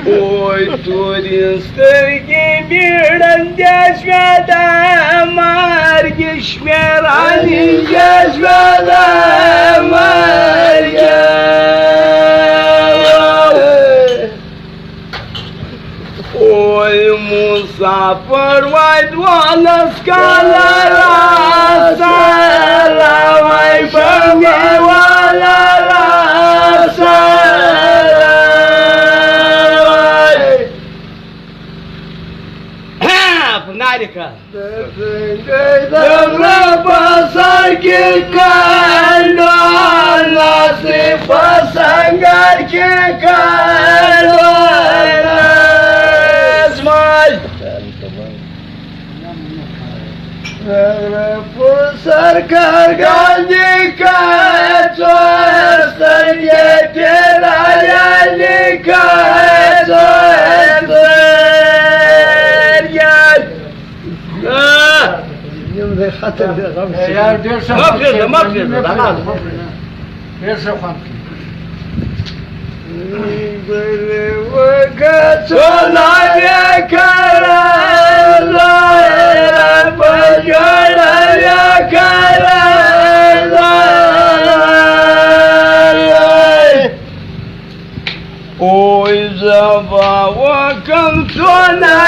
Oi, turin stârghi mirândeș veda margheș meraningeș veda marghe. Oi, musafăr, mai doală scala rasa, la mai bămioala rasa. Нарика. Добро пасарки кально, ласы пасангарки кально, смаль. Пасаркар гандика, цуэрстарье пираляника, يمضي خاطر ما بيرضى ما بيرضى بيرضى وقت صلاة يا كرم بجل يا كرم وإذا وكم صنع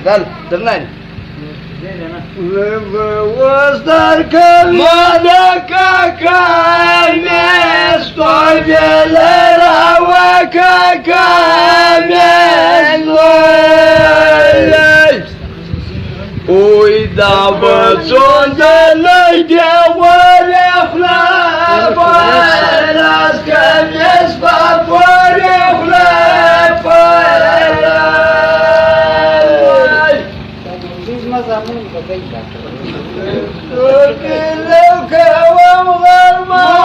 Dal, dal وصدر كل مدكا كامس طويل روكا كامس وإذا بصون دلجة والإخلاف الناس كم يسبب والإخلاف لو كوام غرما